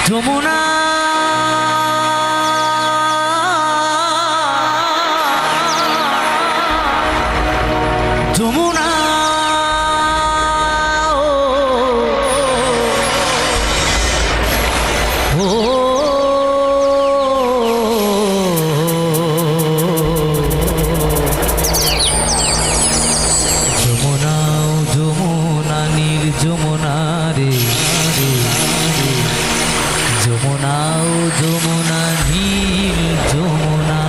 যমুনা যমুনা ও যমুনা যমুনা নীল যমুনা রে যমুনা ও যমুনা নীল যমুনা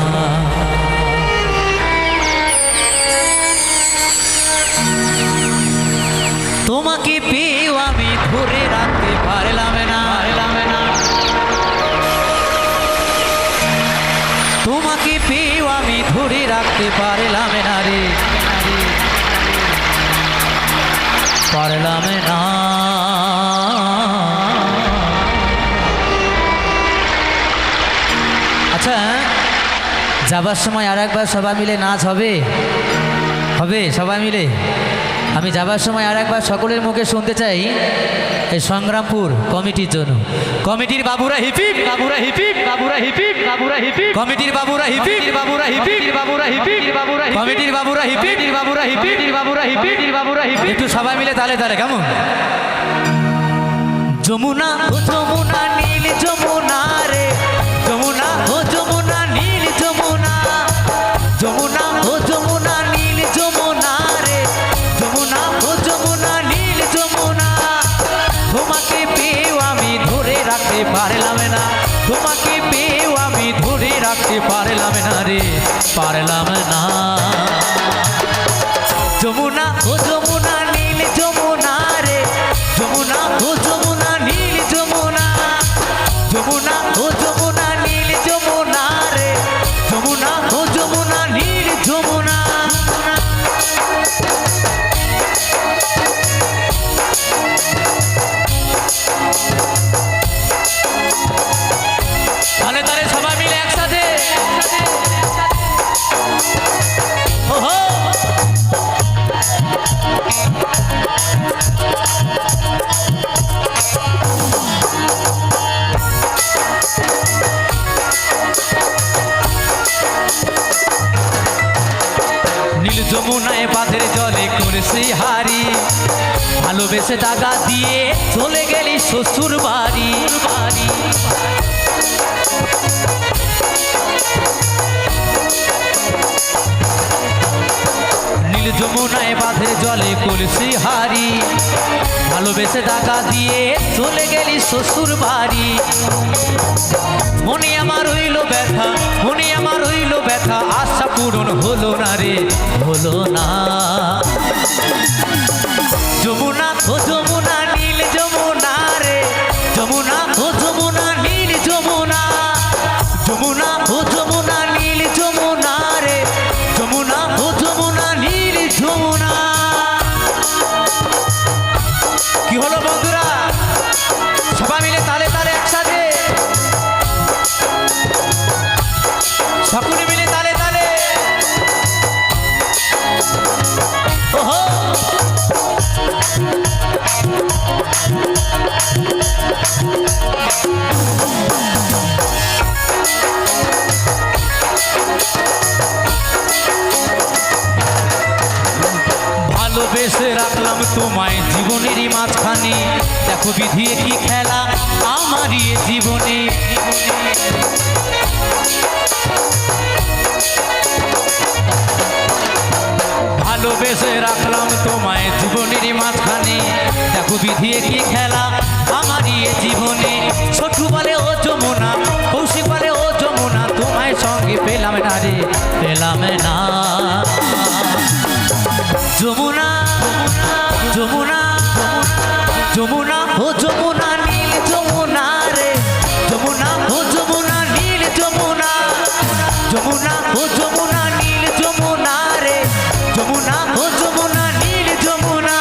তোমাকে পেয়েও আমি ধরে রাখতে পারলাম না তোমাকে পেয়েও আমি ধরে রাখতে পারলাম না রে পারলাম না আচ্ছা যাবার সময় আর একবার সবাই মিলে নাচ হবে হবে সবাই মিলে আমি যাবার সময় আর একবার সকলের মুখে শুনতে চাই এই সংগ্রামপুর কমিটির জন্য কমিটির বাবুরা হিপিপ বাবুরা হিপিপ বাবুরা হিপিপ বাবুরা হিপিপ কমিটির বাবুরা হিপিপ বাবুরা হিপিপ বাবুরা হিপিপ বাবুরা কমিটির বাবুরা হিপিপ বাবুরা হিপিপ বাবুরা হিপিপ বাবুরা হিপিপ একটু সবাই মিলে তালে তালে কেমন যমুনা ও যমুনা নীল যমুনা রে যমুনা ও যমুনা নীল যমুনা যমুনা ও যমুনা নীল যমুনা রে যমুনা ও যমুনা নীল যমুনা তোমাকে পেয়েও আমি ধরে রাখতে পারলাম না তোমাকে পেয়েও আমি ধরে রাখতে পারলাম না রে পারলাম না যমুনা ও যমুনা নীল যমুনা রে যমুনা ও যমুনা নীল যমুনা যমুনা ও যমুনা নীল যমুনা রে যমুনা ও যমুনা নীল যমুনা তাহলে তাহলে সবাই মিলে একসাথে ওহো নীল যমুনায় বাঁধের জলে করেছি হারি ভালোবেসে দাগা দিয়ে চলে গেলি শ্বশুর বাড়ি নীল যমুনায় বাঁধের জলে করেছি হারি ভালোবেসে দাগা দিয়ে চলে গেলি শ্বশুর বাড়ি মনে আমার হইল ব্যথা মনে আমার হইল ব্যথা আশা পূরণ হলো না রে হলো না যমুনা ও যমুনা নীল যমুনা রে যমুনা ও যমুনা নীল যমুনা যমুনা ও যমুনা নীল যমুনা রে যমুনা ও যমুনা নীল যমুনা কি হলো বন্ধুরা সবাই মিলে তালে তালে একসাথে সকলে মিলে তালে তালে ওহো ভালোবেসে রাখলাম তোমায় জীবনেরই মাঝখানে দেখো বিধিয়ে কি খেলা আমারই জীবনে ভালোবেসে রাখলাম তোমায় জীবনেরই মাঝখানে দেখো বিধিয়ে কি খেলা আমারই জীবনে ছোটু বলে ও যমুনা কৌশিক বলে ও যমুনা তোমায় সঙ্গে পেলাম না রে পেলাম না যমুনা যমুনা যমুনা ও যমুনা নীল যমুনা রে যমুনা ও যমুনা নীল যমুনা যমুনা ও যমুনা নীল যমুনা রে যমুনা ও যমুনা নীল যমুনা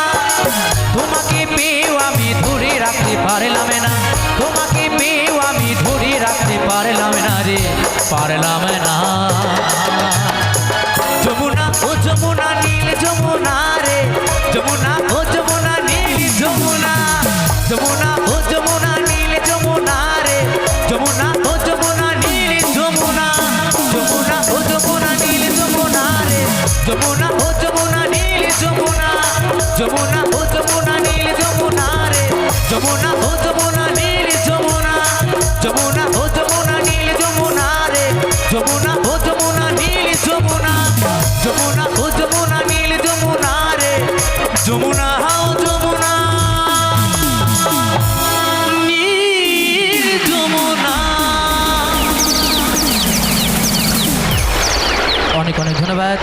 তোমাকে পেয়েও আমি ধরে রাখতে পারলাম না তোমাকে পেয়েও আমি ধরে রাখতে পারলাম না রে পারলাম না যমুনা ও যমুনা নীল যমুনা রে যমুনা ও যমুনা নীল যমুনা যমুনা ও যমুনা নীল যমুনা রে ও যমুনা নীল যমুনা যমুনা ও যমুনা নীল যমুনা রে যমুনা ও যমুনা নীল যমুনা যমুনা ও যমুনা নীল যমুনা রে যমুনা ও যমুনা নীল যমুনা যমুনা ও যমুনা নীল যমুনা রে যমুনা ও যমুনা নীল যমুনা। অনেক অনেক ধন্যবাদ।